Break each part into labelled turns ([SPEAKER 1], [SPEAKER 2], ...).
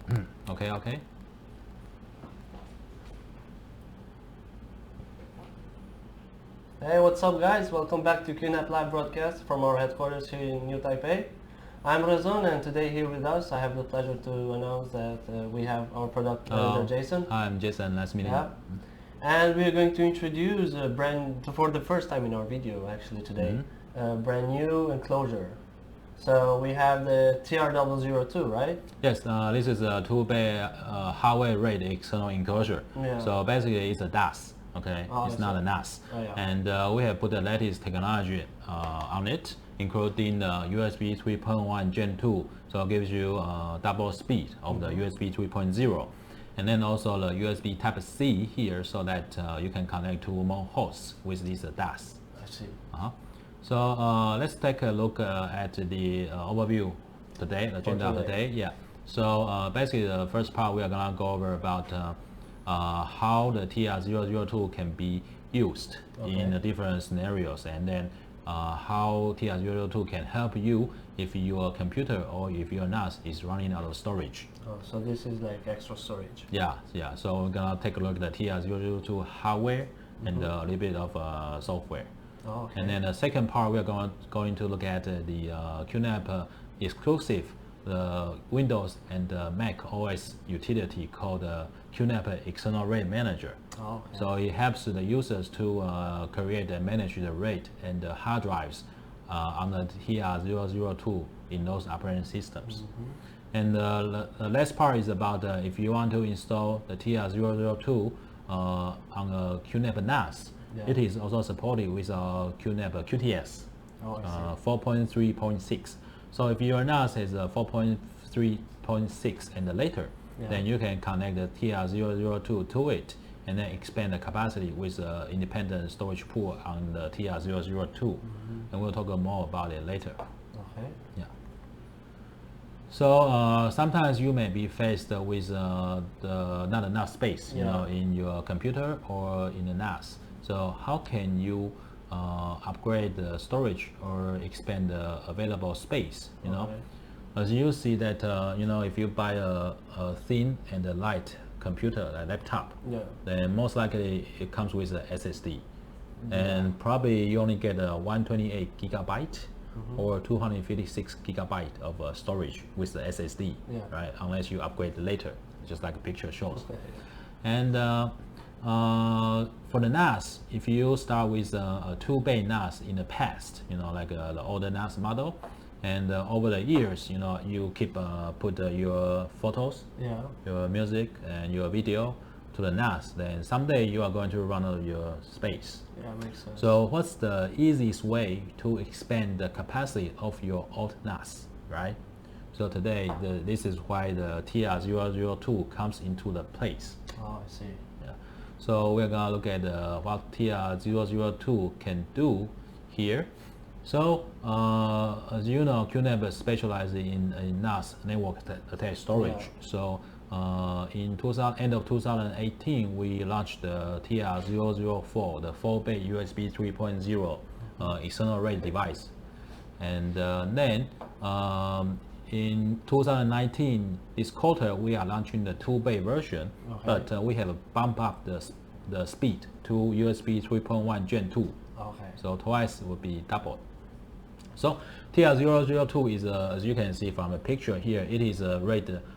[SPEAKER 1] Okay.
[SPEAKER 2] Hey, what's up guys? Welcome back to QNAP live broadcast from our headquarters here in New Taipei. I'm Razon, and today here with us I have the pleasure to announce that we have our product manager Jason.
[SPEAKER 1] Hi, I'm Jason. Nice meeting you.
[SPEAKER 2] And we're going to introduce for the first time in our video actually today, a brand new enclosure. So we have the TR-002, right?
[SPEAKER 1] Yes, this is a 2-bay hardware RAID external enclosure.
[SPEAKER 2] Yeah.
[SPEAKER 1] So basically it's a DAS, okay?
[SPEAKER 2] Oh,
[SPEAKER 1] it's not a NAS.
[SPEAKER 2] Oh, yeah.
[SPEAKER 1] And we have put the latest technology on it, including the USB 3.1 Gen 2, so it gives you double speed of the USB 3.0. And then also the USB Type-C here, so that you can connect to more hosts with this DAS.
[SPEAKER 2] I see.
[SPEAKER 1] So let's take a look at the overview today, the agenda of the day. Yeah. So basically, the first part we are gonna go over about how the TR-002 can be used in the different scenarios, and then how TR-002 can help you if your computer or if your NAS is running out of storage.
[SPEAKER 2] Oh, so this is like extra storage.
[SPEAKER 1] Yeah. So we're gonna take a look at the TR-002 hardware and a little bit of software.
[SPEAKER 2] Oh, okay.
[SPEAKER 1] And then the second part, we are going to look at the QNAP exclusive Windows and Mac OS utility called QNAP External RAID Manager.
[SPEAKER 2] Oh, okay.
[SPEAKER 1] So it helps the users to create and manage the RAID and hard drives on the TR-002 in those operating systems. And the last part is about if you want to install the TR-002 on a QNAP NAS.
[SPEAKER 2] Yeah.
[SPEAKER 1] It is also supported with QNAP QTS 4.3.6. So if your NAS is 4.3.6 and later, then you can connect the TR-002 to it and then expand the capacity with independent storage pool on the TR-002. And we'll talk more about it later.
[SPEAKER 2] Okay.
[SPEAKER 1] Yeah. So sometimes you may be faced with not enough space, you know, in your computer or in the NAS. So how can you upgrade the storage or expand the available space? You know, as you see that you know, if you buy a thin and a light computer, a laptop, then most likely it comes with a SSD, and probably you only get a 128 gigabyte or 256 gigabyte of storage with the SSD, right? Unless you upgrade later, just like the picture shows. And for the NAS, if you start with a 2-bay NAS in the past, you know, like the older NAS model, and over the years, you know, you keep put your photos, your music, and your video to the NAS, then someday you are going to run out of your space.
[SPEAKER 2] Yeah, makes sense.
[SPEAKER 1] So what's the easiest way to expand the capacity of your old NAS, right? So today, this is why the TR-002 comes into the place.
[SPEAKER 2] Oh, I see.
[SPEAKER 1] Yeah. So we're gonna look at what TR-002 can do here. So as you know, QNAP specializes in NAS, network attached storage. So in end of 2018, we launched the TR-004, the 4-bay USB 3.0 external RAID device. And then in 2019, this quarter, we are launching the 2-bay version, but we have bumped up the speed to USB 3.1 Gen 2. So twice would be doubled. So TR-002 is, as you can see from the picture here, it is a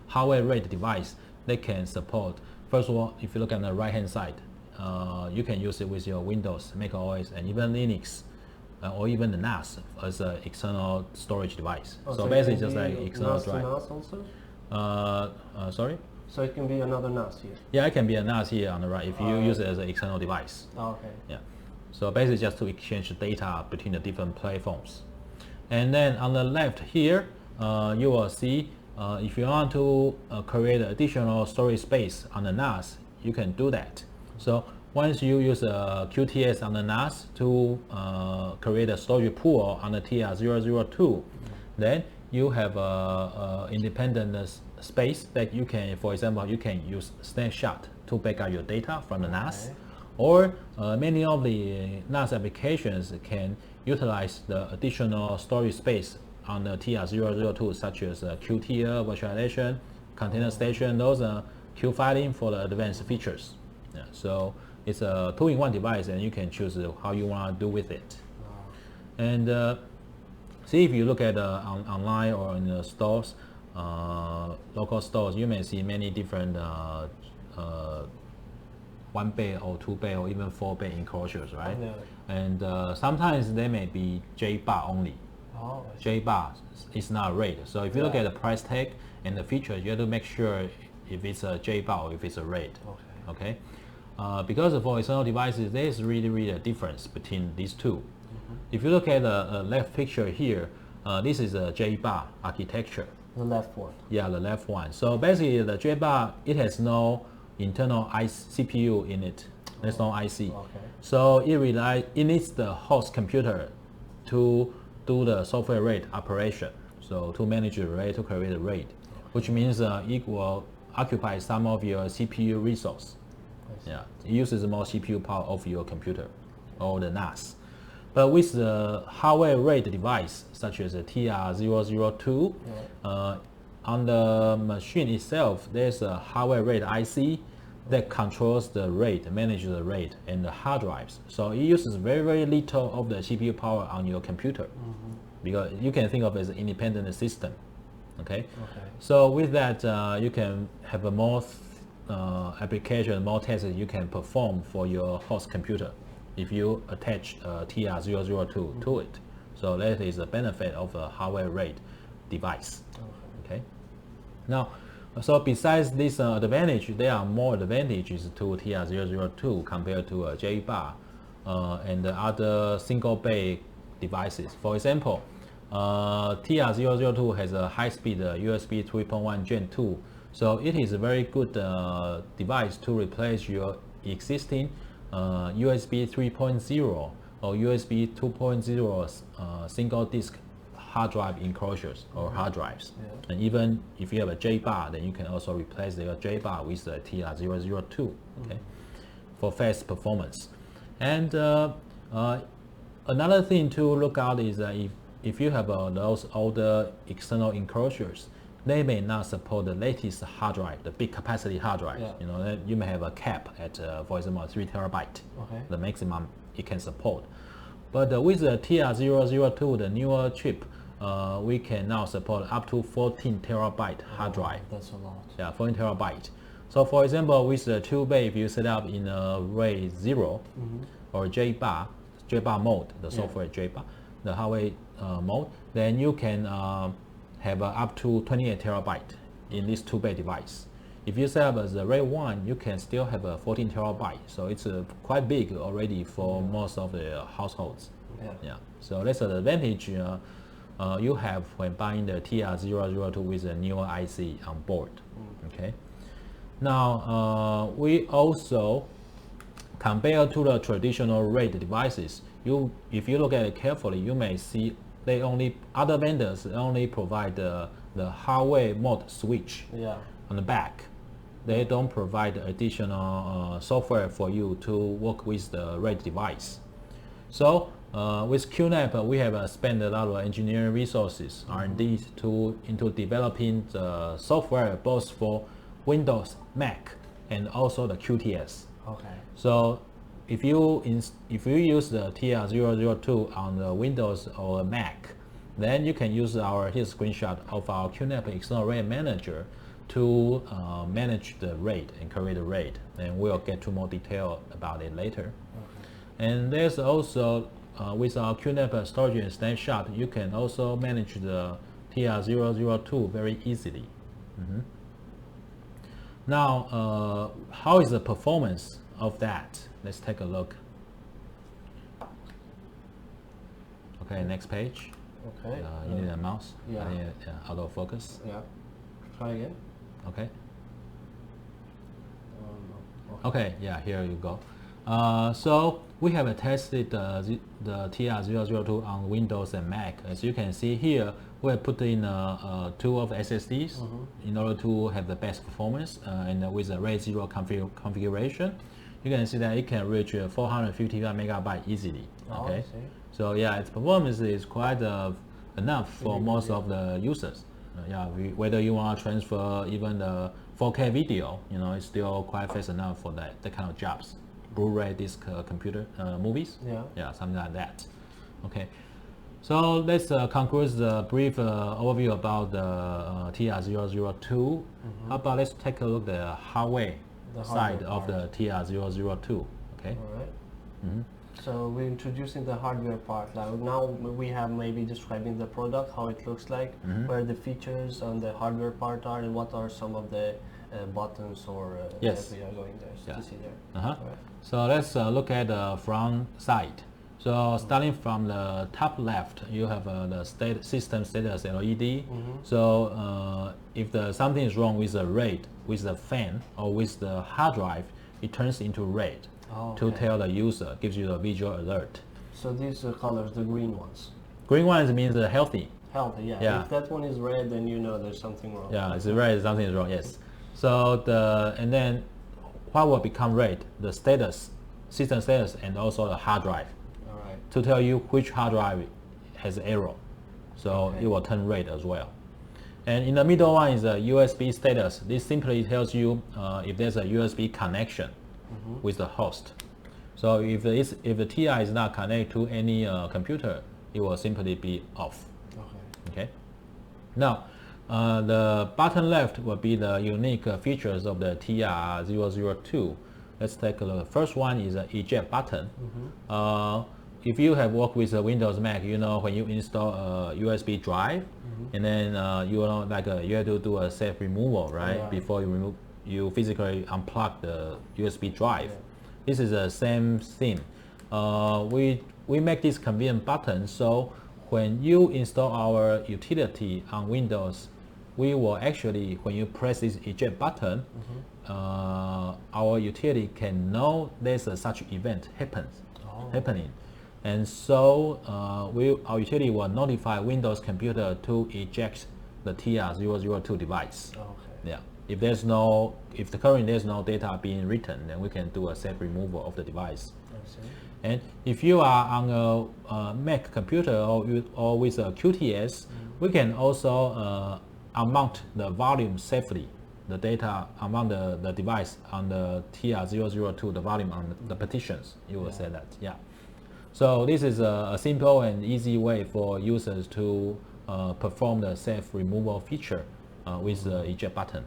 [SPEAKER 1] hardware RAID device that can support. First of all, if you look at the right-hand side, you can use it with your Windows, Mac OS, and even Linux, or even the NAS as an external storage device. So basically, just like external drive.
[SPEAKER 2] NAS also?
[SPEAKER 1] Sorry?
[SPEAKER 2] So it can be another NAS here?
[SPEAKER 1] Yeah, it can be a NAS here on the right if you use it as an external device. Yeah. So basically, just to exchange data between the different platforms. And then on the left here, you will see if you want to create additional storage space on the NAS, you can do that. So once you use a QTS on the NAS to create a storage pool on the TR-002, then you have independent space that you can, for example, you can use snapshot to back up your data from the NAS, or many of the NAS applications can utilize the additional storage space on the TR-002, such as QTL virtualization, container station, those are queue filing for the advanced features. Yeah, so it's a two-in-one device, and you can choose how you want to do with it. And see, if you look at online or in the stores, local stores, you may see many different 1-bay or 2-bay or even 4-bay enclosures, right?
[SPEAKER 2] Yeah.
[SPEAKER 1] And sometimes they may be J-bar only.
[SPEAKER 2] Oh,
[SPEAKER 1] J-bar is not RAID. So if you look at the price tag and the features, you have to make sure if it's a J-bar or if it's a RAID. Okay. Because for external devices, there is really a difference between these two. If you look at the left picture here, this is a J-bar architecture.
[SPEAKER 2] the left one.
[SPEAKER 1] Yeah, the left one. So basically, the J-bar, it has no internal CPU in it. There's no IC.
[SPEAKER 2] Okay.
[SPEAKER 1] So it needs the host computer to do the software RAID operation. So to manage the RAID, to create the RAID, which means it will occupy some of your CPU resource. Yeah, it uses more CPU power of your computer or the NAS. But with the hardware RAID device, such as the TR-002, on the machine itself, there's a hardware RAID IC that controls the RAID, manages the RAID, and the hard drives. So it uses very little of the CPU power on your computer, because you can think of it as an independent system. Okay. So with that, you can have a more application, more tests you can perform for your host computer if you attach TR-002 to it. So that is the benefit of a hardware RAID device. Okay. Now, so besides this advantage, there are more advantages to TR-002 compared to J-bar and the other single bay devices. For example, TR-002 has a high-speed USB 3.1 Gen 2, so it is a very good device to replace your existing USB 3.0 or USB 2.0 single disk hard drive enclosures or hard drives. And even if you have a J-bar, then you can also replace the J-bar with the TR-002, okay, for fast performance. And another thing to look out is if you have those older external enclosures, they may not support the latest hard drive, the big capacity hard drive. You know, you may have a cap at, for example, 3 terabyte, the maximum it can support. But with the TR-002, the newer chip, we can now support up to 14 terabyte hard drive.
[SPEAKER 2] That's a lot.
[SPEAKER 1] Yeah, 14 terabyte. So for example, with the 2-bay, if you set up in a RAID 0 or J-bar mode, the software J-bar, the hardware mode, then you can have up to 28 terabyte in this 2-bay device. If you set up as a RAID 1, you can still have a 14 terabyte. So it's quite big already for most of the households. Yeah. So that's an advantage you have when buying the TR-002 with a newer IC on board. Okay. Now we also, compared to the traditional RAID devices, if you look at it carefully, you may see other vendors only provide the hardware mode switch on the back. They don't provide additional software for you to work with the RAID device. So with QNAP, we have spent a lot of engineering resources, R&D, into developing the software both for Windows, Mac, and also the QTS. So if you use the TR-002 on the Windows or Mac, then you can use here's a screenshot of our QNAP External RAID Manager to manage the RAID and create the RAID, and we'll get to more detail about it later. And there's also with our QNAP storage and snapshot, you can also manage the TR-002 very easily. Now, how is the performance of that? Let's take a look. Okay, next page. You need a mouse. Autofocus.
[SPEAKER 2] Try again.
[SPEAKER 1] Okay. Okay, yeah, here you go. So we have tested the TR-002 on Windows and Mac. As you can see here, we have put in 2 of SSDs in order to have the best performance, and with the RAID 0 configuration, you can see that it can reach 455 megabyte easily. Okay, so yeah, its performance is quite enough for most of the users. whether you want to transfer even the 4K video, it's still quite fast enough for that kind of jobs. Blu-ray disc computer movies, something like that. Okay, so let's conclude the brief overview about the TR-002. How about let's take a look at the hardware side of the TR-002. Okay.
[SPEAKER 2] All right. So we're introducing the hardware part. Like now we have maybe describing the product, how it looks like, where the features on the hardware part are, and what are some of the buttons or that we are going there to see there. Right.
[SPEAKER 1] So let's look at the front side. So starting from the top left, you have the system status LED. So if something is wrong with the RAID, with the fan, or with the hard drive, it turns into RAID to tell the user, gives you the visual alert.
[SPEAKER 2] So these colors, the green ones.
[SPEAKER 1] Green ones means healthy.
[SPEAKER 2] Healthy, yeah. If that one is red, then you know there's something wrong.
[SPEAKER 1] Yeah, it's red, something is wrong. Yes. So and then what will become RAID? The status, system status, and also the hard drive.
[SPEAKER 2] All right.
[SPEAKER 1] To tell you which hard drive has error, so it will turn RAID as well. And in the middle one is a USB status. This simply tells you if there's a USB connection with the host. So if the TI is not connected to any computer, it will simply be off. Okay. Now, the bottom left will be the unique features of the TR-002. Let's take a look. First one is an eject button. If you have worked with a Windows Mac, you know when you install a USB drive, and then you have to do a safe removal, right? Before you physically unplug the USB drive. This is the same thing. We make this convenient button, so when you install our utility on Windows, we will actually, when you press this eject button, our utility can know there's such event happening. And so our utility will notify Windows computer to eject the TR-002 device. Yeah. If currently there's no data being written, then we can do a safe removal of the device. And if you are on a Mac computer or with a QTS, we can also unmount the volume safely, the data among the device on the TR-002, the volume on the partitions. You will say that, So this is a simple and easy way for users to perform the safe removal feature with the eject button.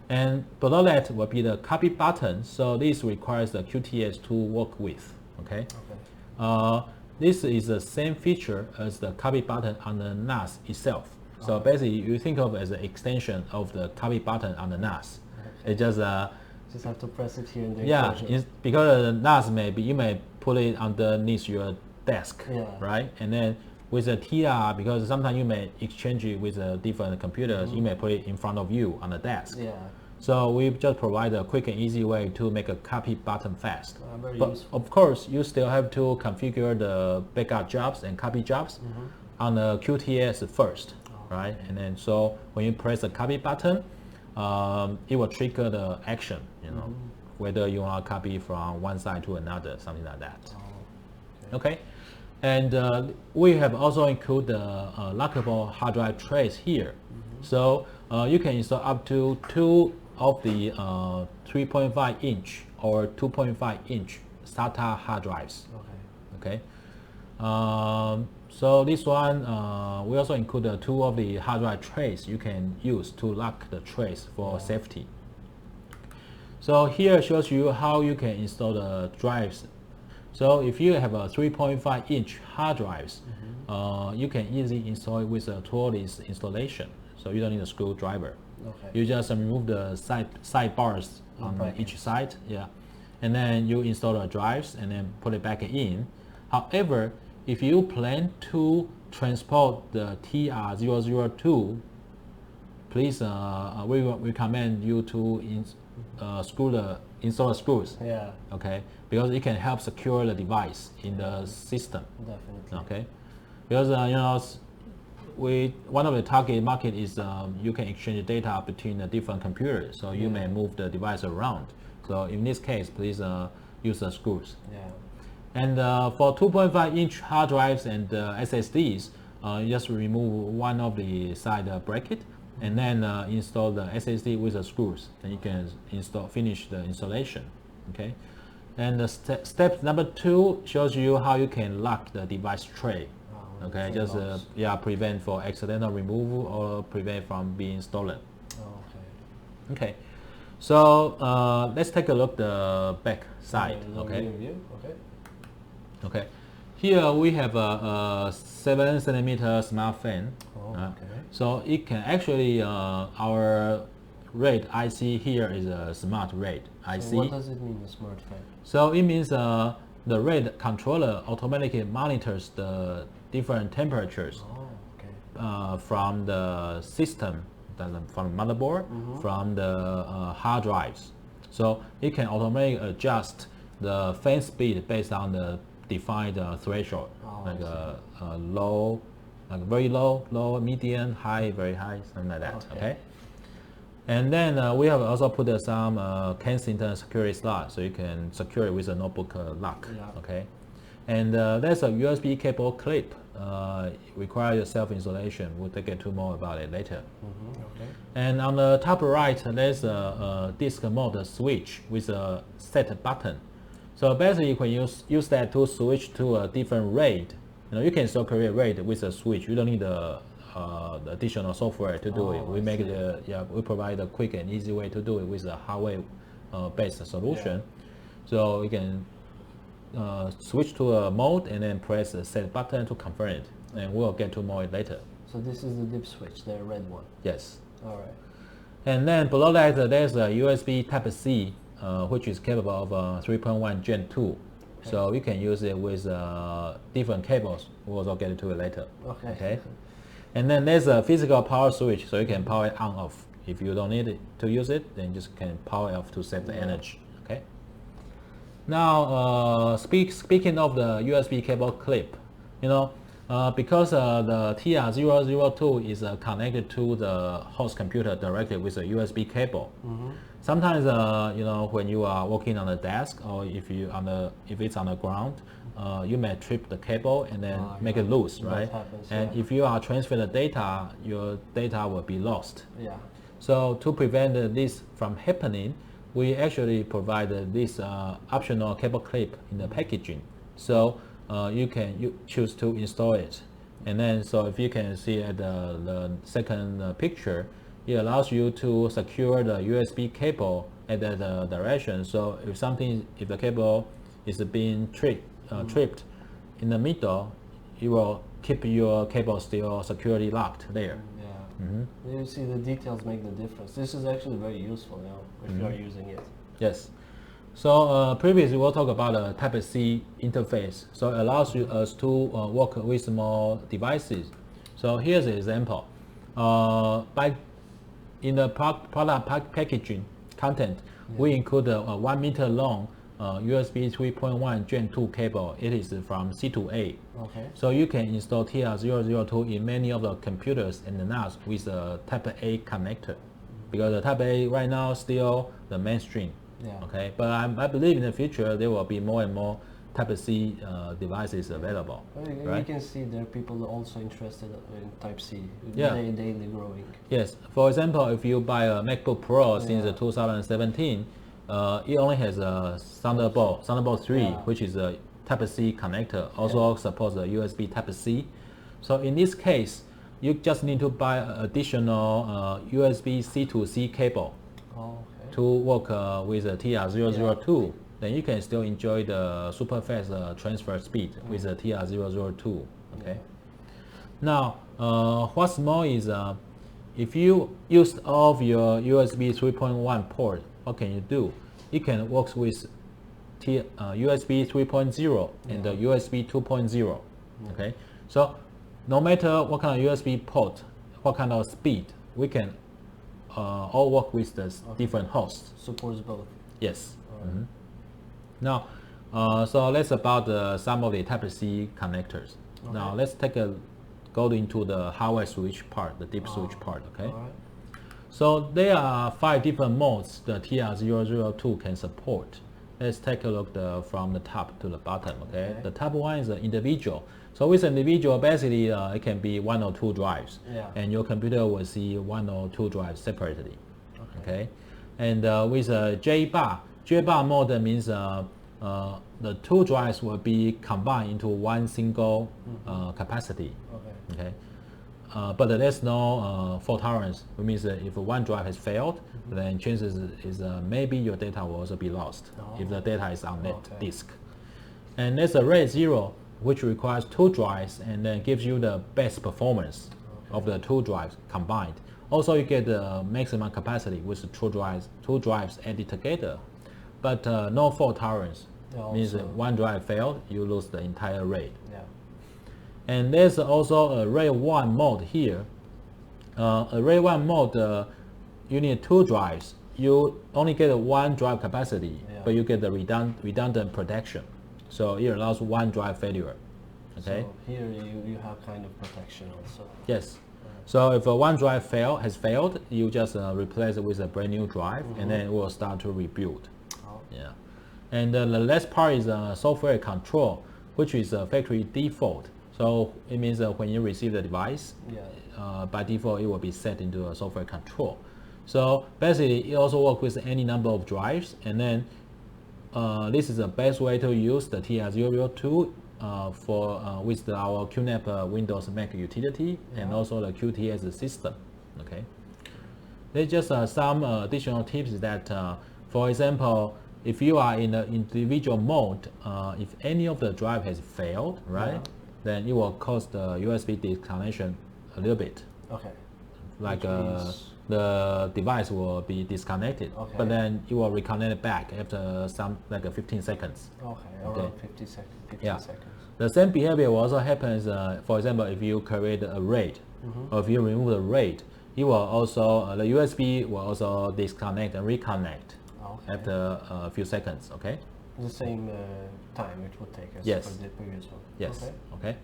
[SPEAKER 1] And below that will be the copy button. So this requires the QTS to work with. Okay. This is the same feature as the copy button on the NAS itself. So basically, you think of it as an extension of the copy button on the NAS. It just
[SPEAKER 2] have to press it here in the enclosure.
[SPEAKER 1] Because the NAS you may put it underneath your desk, right? And then with the TR, because sometimes you may exchange it with different computers, you may put it in front of you on the desk. So we just provide a quick and easy way to make a copy button fast. But
[SPEAKER 2] useful.
[SPEAKER 1] Of course, you still have to configure the backup jobs and copy jobs on the QTS first, right? And then so when you press the copy button, it will trigger the action, whether you want to copy from one side to another, something like that. Okay. And we have also included the lockable hard drive trays here. So you can install up to 2 of the 3.5 inch or 2.5 inch SATA hard drives. Okay. So this one, we also include 2 of the hard drive trays you can use to lock the trays for safety. So here shows you how you can install the drives. So if you have a 3.5 inch hard drives, you can easily install it with a toolless installation. So you don't need a screwdriver. You just remove the sidebars on each side, and then you install the drives and then put it back in. However, if you plan to transport the TR-002, please we recommend you to install the screws. Okay, because it can help secure the device in the system.
[SPEAKER 2] Definitely.
[SPEAKER 1] Okay, because one of the target market is you can exchange data between the different computers, so you may move the device around. So in this case, please use the screws. And for 2.5 inch hard drives and SSDs, you just remove one of the side bracket, and then install the SSD with the screws. Then you can finish the installation. Okay, and the step number 2 shows you how you can lock the device tray. Okay, just prevent for accidental removal or prevent from being stolen. Okay, so let's take a look the back side. Okay. Okay, here we have a 7 centimeter smart fan. So it can actually our RAID IC here is a smart RAID IC.
[SPEAKER 2] So what does it mean, a smart fan?
[SPEAKER 1] So it means the RAID controller automatically monitors the different temperatures from the system, from the motherboard, from the hard drives. So it can automatically adjust the fan speed based on the defined threshold, like low, like very low, medium, high, very high, something like that. Okay. And then we have also put some Kensington security slot, so you can secure it with a notebook lock. Okay. And there's a USB cable clip. Require self-installation. We'll get to more about it later. And on the top right, there's a disk mode switch with a set button. So basically, you can use that to switch to a different RAID. You can still create RAID with a switch. You don't need the additional software to do it. We make we provide a quick and easy way to do it with a hardware based solution. So you can switch to a mode and then press the set button to confirm it, and we'll get to more later.
[SPEAKER 2] So this is the dip switch, the red one.
[SPEAKER 1] Yes.
[SPEAKER 2] All right.
[SPEAKER 1] And then below that, there's a USB Type-C, which is capable of 3.1 Gen 2. So you can use it with different cables. We'll also get to it later. Okay. And then there's a physical power switch, so you can power it on off. If you don't need it to use it, then just can power it off to save the energy. Okay. Now, speaking of the USB cable clip, because the TR-002 is connected to the host computer directly with a USB cable. Sometimes, when you are working on the desk, or if it's on the ground, you may trip the cable and then make it loose, right?
[SPEAKER 2] Happens,
[SPEAKER 1] and if you are transferring the data, your data will be lost. So to prevent this from happening, we actually provide this optional cable clip in the packaging. So you choose to install it. And then, so if you can see at the second picture, it allows you to secure the USB cable at that direction. So if the cable is being tripped in the middle, it will keep your cable still securely locked there.
[SPEAKER 2] You see, the details make the difference. This is actually very useful now if you are using it.
[SPEAKER 1] Yes. So previously we'll talk about a Type-C interface. So it allows us to work with small devices. So here's an example. In the product packaging content, we include a 1 meter long USB 3.1 Gen 2 cable. It is from C to A. So you can install TR-002 in many of the computers and the NAS with a Type-A connector, because the Type-A right now is still the mainstream. Okay, but I believe in the future there will be more and more Type-C devices available.
[SPEAKER 2] You can see there are people also interested in Type-C. Daily growing.
[SPEAKER 1] Yes. For example, if you buy a MacBook Pro since 2017, it only has a Thunderbolt 3, which is a Type-C connector. Also supports the USB Type-C. So in this case, you just need to buy additional USB C to C cable to work with the TR-002. Then you can still enjoy the super fast transfer speed with the TR-002. Okay. Now, what's more is if you use all of your USB 3.1 port, what can you do? It can work with USB 3.0 and the USB 2.0. Okay. So no matter what kind of USB port, what kind of speed, we can all work with the different hosts.
[SPEAKER 2] Supports both.
[SPEAKER 1] Yes. Now, so let's about some of the Type-C connectors. Now let's go into the hardware switch part, the deep switch part. Okay. So there are 5 different modes the TR-002 can support. Let's take a look from the top to the bottom. Okay. The top one is individual. So with individual, basically, it can be 1 or 2 drives,
[SPEAKER 2] Yeah.
[SPEAKER 1] and your computer will see 1 or 2 drives separately. Okay. And with a J-bar mode means the 2 drives will be combined into one single capacity. Okay. But there's no fault tolerance, which means that if one drive has failed, then chances is maybe your data will also be lost if the data is on that disk. And there's a RAID 0, which requires 2 drives and then gives you the best performance of the 2 drives combined. Also, you get the maximum capacity with the 2 drives added together, but no fault tolerance. Means that one drive failed, you lose the entire RAID.
[SPEAKER 2] Yeah.
[SPEAKER 1] And there's also a RAID 1 mode here. A RAID 1 mode, you need 2 drives. You only get 1 drive capacity, but you get the redundant protection. So it allows 1 drive failure. Okay.
[SPEAKER 2] So here you have kind of protection also.
[SPEAKER 1] Yes. So if one drive has failed, you just replace it with a brand new drive, and then it will start to rebuild. Yeah. And the last part is software control, which is a factory default. So it means that when you receive the device, by default it will be set into a software control. So basically, it also works with any number of drives, and then this is the best way to use the TR-002 with our QNAP Windows Mac utility and also the QTS system. Okay. There's just some additional tips that, for example, if you are in the individual mode, if any of the drive has failed, right, then it will cause the USB disconnection a little bit.
[SPEAKER 2] Okay.
[SPEAKER 1] Like the device will be disconnected, but then it will reconnect it back after some 15 seconds.
[SPEAKER 2] Around 50 seconds. 50 seconds.
[SPEAKER 1] The same behavior will also happens, for example, if you create a RAID, or if you remove the RAID, it will also the USB will also disconnect and reconnect after a few seconds. Okay.
[SPEAKER 2] The same time it would take as for the previous one.
[SPEAKER 1] Yes. Okay.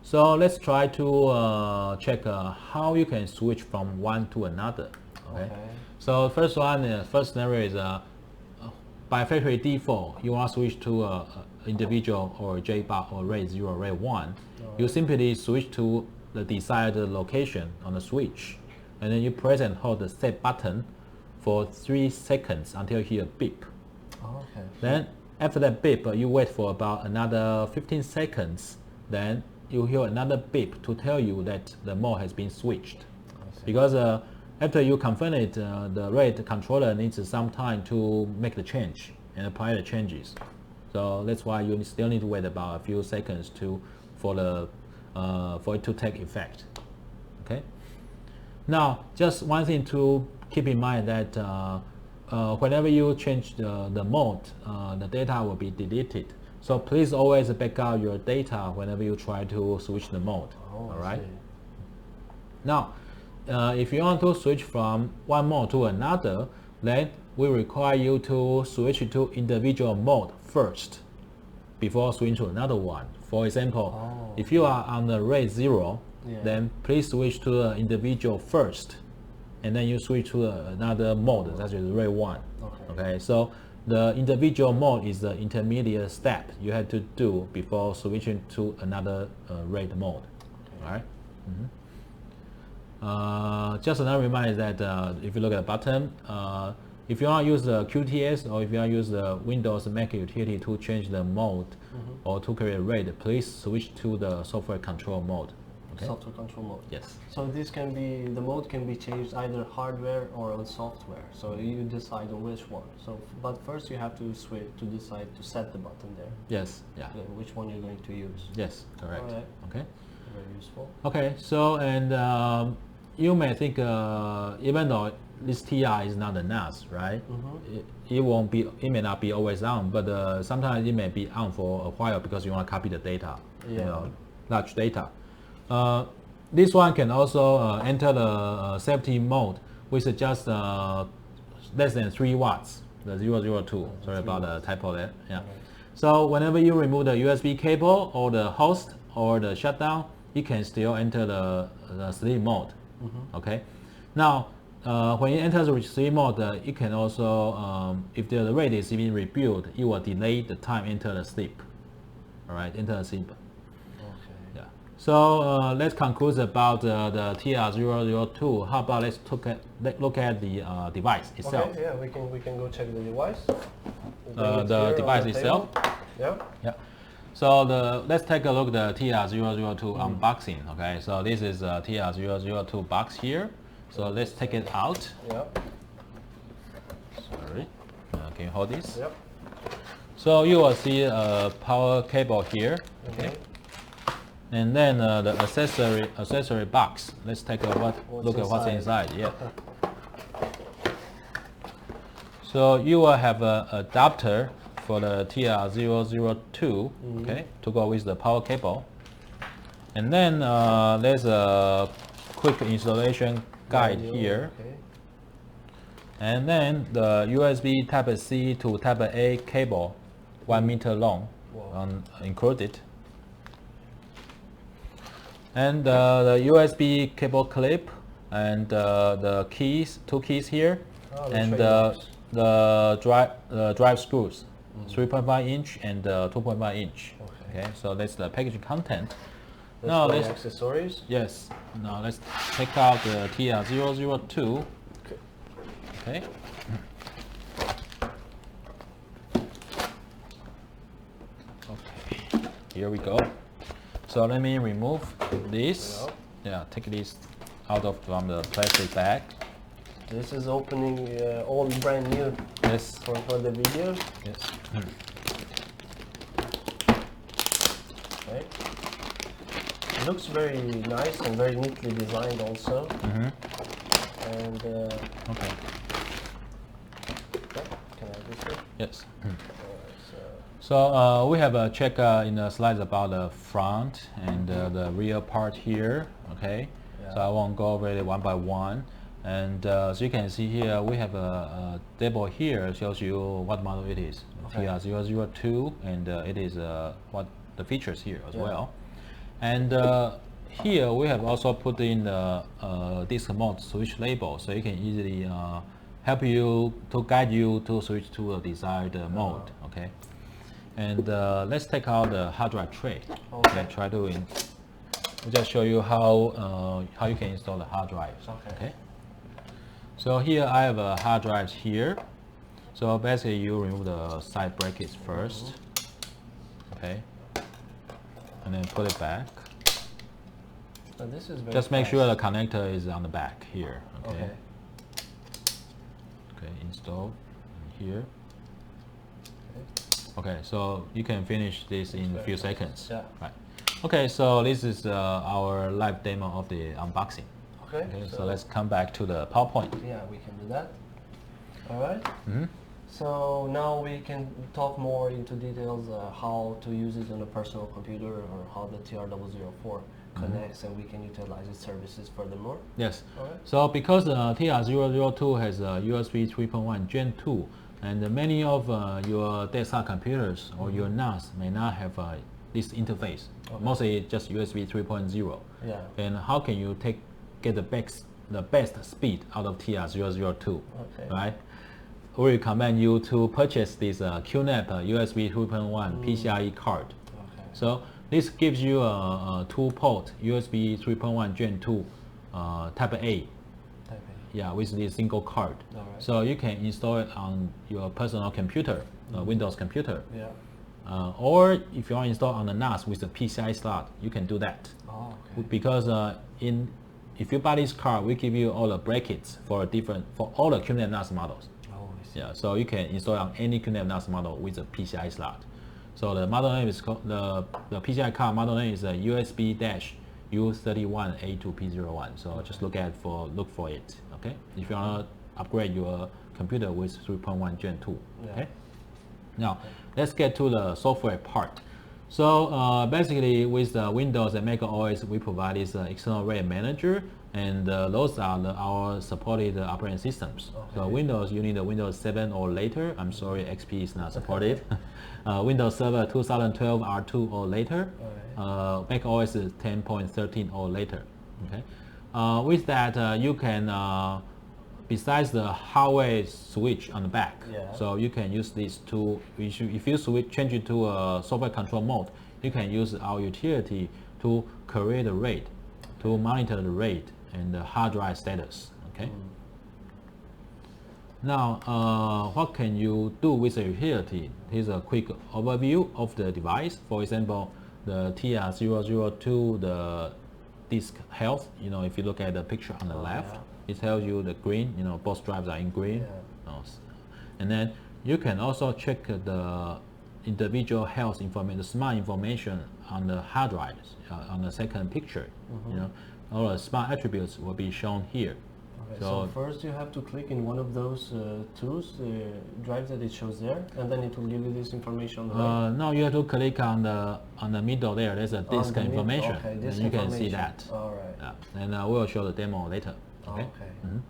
[SPEAKER 1] So let's try to check how you can switch from one to another. Okay. So first scenario is by factory default, you want to switch to individual or JBOD or RAID 0 or RAID 1. You simply switch to the desired location on the switch, and then you press and hold the set button for 3 seconds until you hear a beep. Then after that beep, you wait for about another 15 seconds. Then you hear another beep to tell you that the mode has been switched. Because after you confirm it, the RAID controller needs some time to make the change and apply the changes. So that's why you still need to wait about a few seconds for it to take effect. Okay. Now, just one thing to keep in mind that whenever you change the mode, the data will be deleted. So please always back up your data whenever you try to switch the mode. All right. Now, if you want to switch from one mode to another, then we require you to switch to individual mode first before switching to another one. For example, if you are on the RAID 0, then please switch to the individual first, and then you switch to another mode, such as RAID 1. Okay. So the individual mode is the intermediate step you have to do before switching to another RAID mode. All right. Just another reminder that if you look at the bottom, if you want to use the QTS or if you want to use the Windows Mac utility to change the mode or to create a RAID, please switch to the software control mode. Okay?
[SPEAKER 2] Software control mode.
[SPEAKER 1] Yes.
[SPEAKER 2] So the mode can be changed either hardware or on software. So you decide on which one. So, but first you have to switch to decide to set the button there.
[SPEAKER 1] Yes. Yeah.
[SPEAKER 2] Which one you're going to use.
[SPEAKER 1] Yes. Correct.
[SPEAKER 2] All right.
[SPEAKER 1] Okay.
[SPEAKER 2] Very useful.
[SPEAKER 1] Okay. So and you may think even though this TR is not a NAS, right? It may not be always on, but sometimes it may be on for a while because you want to copy the data, large data. This one can also enter the safety mode with just less than 3 watts, the 002. Sorry about the typo there. Yeah. So whenever you remove the USB cable or the host or the shutdown, it can still enter the sleep mode. Okay. Now, when it enters the sleep mode, it can also, if the RAID is being rebuilt, it will delay the time enter the sleep. All right, enter the sleep. So let's conclude about the TR-002. How about let's look at the device itself.
[SPEAKER 2] Okay, yeah, we can go check the device.
[SPEAKER 1] The device itself.
[SPEAKER 2] Yeah.
[SPEAKER 1] Yeah. So let's take a look at the TR-002 unboxing. Okay, so this is a TR-002 box here. So let's take it out.
[SPEAKER 2] Yeah.
[SPEAKER 1] Sorry. Can you hold this?
[SPEAKER 2] Yep.
[SPEAKER 1] So you will see a power cable here. Okay. And then the accessory box. Let's take a look at what's inside. Yeah. So you will have an adapter for the TR-002, okay, to go with the power cable. And then there's a quick installation guide here.
[SPEAKER 2] Okay.
[SPEAKER 1] And then the USB Type-C to Type-A cable, 1 meter long, included. And the USB cable clip and the keys, 2 keys here, and the drive screws, 3.5 inch and 2.5 inch. Okay, so that's the packaging content. Now let's
[SPEAKER 2] accessories.
[SPEAKER 1] Yes. Now let's take out the TR-002. Okay. Okay. Here we go. So let me remove this. Yeah, take this out from the plastic bag.
[SPEAKER 2] This is opening all brand new.
[SPEAKER 1] Yes.
[SPEAKER 2] For the video.
[SPEAKER 1] Yes.
[SPEAKER 2] Okay. It looks very nice and very neatly designed also. And
[SPEAKER 1] Okay.
[SPEAKER 2] can I do so?
[SPEAKER 1] Yes. So we have a check in the slides about the front and the rear part here. Okay. Yeah. So I won't go over it one by one. And so you can see here we have a table here shows you what model it is. Okay. TR-002, and it is what the features here as well. And here we have also put in the disk mode switch label, so you can easily help you to guide you to switch to a desired mode. Okay. And let's take out the hard drive tray. Okay. Try to just show you how you can install the hard drives. Okay. So here I have a hard drive here. So basically you remove the side brackets first. Okay. And then put it back.
[SPEAKER 2] So this is very
[SPEAKER 1] just make sure the connector is on the back here. Okay. Okay, install here. Okay, so you can finish this in a few seconds. Yeah. Right. Okay, so this is our live demo of the unboxing. Okay, so let's come back to the PowerPoint.
[SPEAKER 2] Yeah, we can do that. All right. So now we can talk more into details how to use it on a personal computer, or how the TR-004 connects, and we can utilize its services furthermore. Yes. All right.
[SPEAKER 1] So because TR-002 has a USB 3.1 Gen 2, and many of your desktop computers or your NAS may not have this interface. Mostly just USB 3.0. Yeah. And how can you get the best speed out of TR-002? Right? We recommend you to purchase this QNAP USB 3.1 PCIe card. So this gives you a 2-port USB 3.1 Gen 2 Type-A. Yeah, with this single card. So you can install it on your personal computer, Windows computer. Yeah. Or if you want to install on the NAS with a PCI slot, you can do that. Because if you buy this card, we give you all the brackets for all the QNAP NAS models. Yeah, so you can install on any QNAP NAS model with a PCI slot. So the model name is called the PCI card model name is USB-U31A2P01. So just look for it. Okay. If you want to upgrade your computer with 3.1 Gen 2. Okay. Now let's get to the software part. So basically, with Windows and Mac OS, we provide this external RAID Manager, and those are our supported operating systems. So Windows, you need a Windows 7 or later. I'm sorry, XP is not supported. Windows Server 2012 R2 or later. Mac OS is 10.13 or later. Okay. With that, you can besides the hardware switch on the back, so you can use these two. If you change it to a software control mode, you can use our utility to create a RAID, to monitor the RAID and the hard drive status. Okay. Now, what can you do with the utility? Here's a quick overview of the device. For example, the TR-002, the disk health. If you look at the picture on the left, it tells you the green. Both drives are in green. And then you can also check the individual health information, the smart information on the hard drives on the second picture. All the smart attributes will be shown here.
[SPEAKER 2] Okay, so first you have to click in one of those tools, drives that it shows there, and then it will give you this information.
[SPEAKER 1] No, you have to click on the middle there. There's a disk information.
[SPEAKER 2] Okay,
[SPEAKER 1] and you can see that.
[SPEAKER 2] All right.
[SPEAKER 1] And we'll show the demo later. Okay.
[SPEAKER 2] Okay.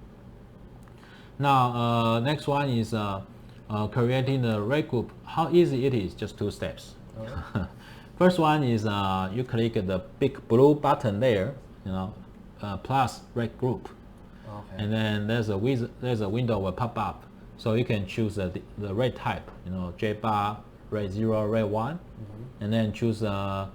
[SPEAKER 1] Now, next one is creating the RAID group. How easy it is? Just 2 steps. First one is you click the big blue button there, plus RAID group.
[SPEAKER 2] Okay.
[SPEAKER 1] And then there's a window will pop up, so you can choose the RAID type, JBAR, RAID 0, RAID 1, and then choose how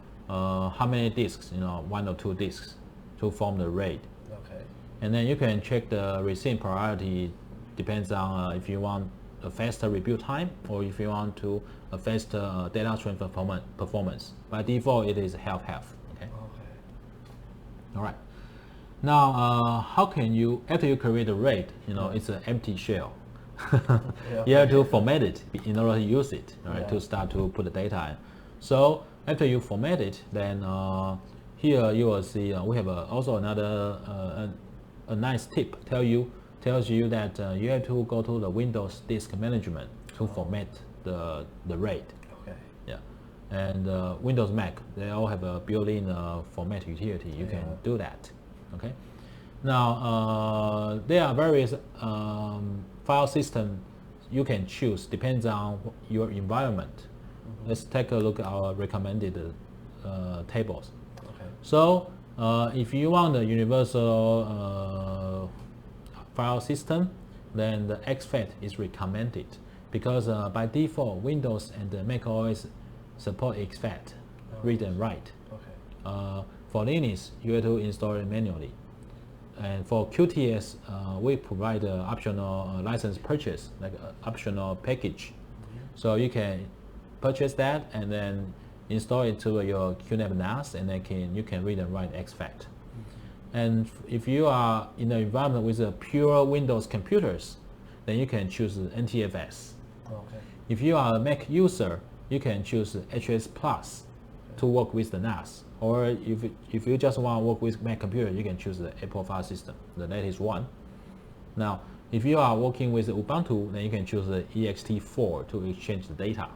[SPEAKER 1] many disks, 1 or 2 disks to form the RAID.
[SPEAKER 2] Okay.
[SPEAKER 1] And then you can check the receipt priority, depends on if you want a faster rebuild time or if you want to a faster data transfer performance. By default, it is half-half. Okay. All right. Now, how can you, after you create a RAID, it's an empty shell. You have to format it in order to use it, right, to start to put the data in. So after you format it, then here you will see we have also another a nice tip tells you that you have to go to the Windows Disk Management to format the RAID.
[SPEAKER 2] Okay.
[SPEAKER 1] Yeah, and Windows Mac, they all have a built-in format utility. You can do that. Okay. Now there are various file systems you can choose, depends on your environment. Let's take a look at our recommended tables.
[SPEAKER 2] Okay.
[SPEAKER 1] So if you want the universal file system, then the exFAT is recommended because by default Windows and the Mac OS support exFAT, read and write.
[SPEAKER 2] Okay.
[SPEAKER 1] For Linux, you have to install it manually. And for QTS, we provide an optional license purchase, like an optional package. So you can purchase that and then install it to your QNAP NAS, and then you can read and write exFAT. And if you are in an environment with a pure Windows computers, then you can choose NTFS.
[SPEAKER 2] Okay.
[SPEAKER 1] If you are a Mac user, you can choose HS Plus to work with the NAS. Or if you just want to work with Mac computer, you can choose the Apple file system, the latest one. Now, if you are working with Ubuntu, then you can choose the ext4 to exchange the data.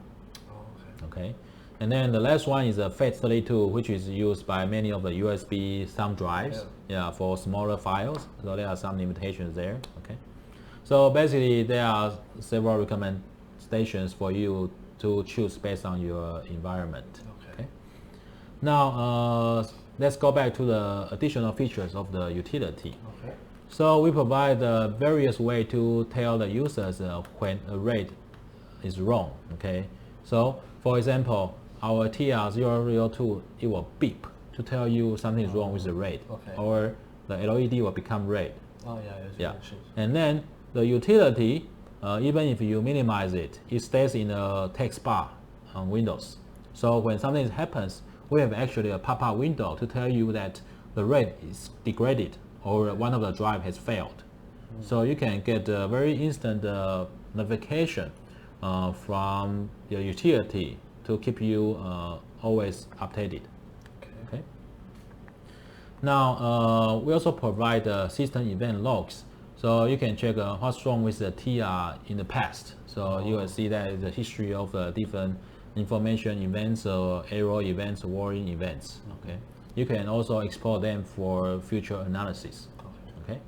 [SPEAKER 1] Okay. And then the last one is a FAT32, which is used by many of the USB thumb drives, for smaller files. So there are some limitations there. Okay. So basically, there are several recommendations for you to choose based on your environment. Okay. Now let's go back to the additional features of the utility.
[SPEAKER 2] Okay.
[SPEAKER 1] So we provide various ways to tell the users when a RAID is wrong. Okay. So for example, our TR-002, it will beep to tell you something is wrong with the RAID, or the LED will become red.
[SPEAKER 2] Oh yeah.
[SPEAKER 1] And then the utility, even if you minimize it, it stays in a text bar on Windows. So when something happens, we have actually a pop-up window to tell you that the RAID is degraded or one of the drive has failed. So you can get a very instant notification from your utility to keep you always updated. Okay. Now we also provide system event logs, so you can check what's wrong with the TR in the past. So you will see that the history of different information events or error events, warning events. Okay. You can also export them for future analysis. Okay.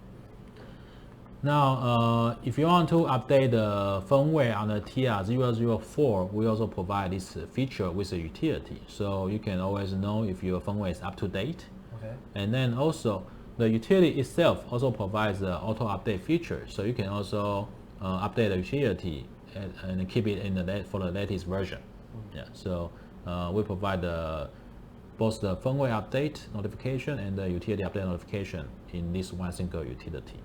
[SPEAKER 1] Now, if you want to update the firmware on the TR-004, we also provide this feature with the utility. So you can always know if your firmware is up to date.
[SPEAKER 2] Okay.
[SPEAKER 1] And then also, the utility itself also provides the auto update feature. So you can also update the utility and keep it in for the latest version. Yeah. So we provide the both the firmware update notification and the utility update notification in this one single utility.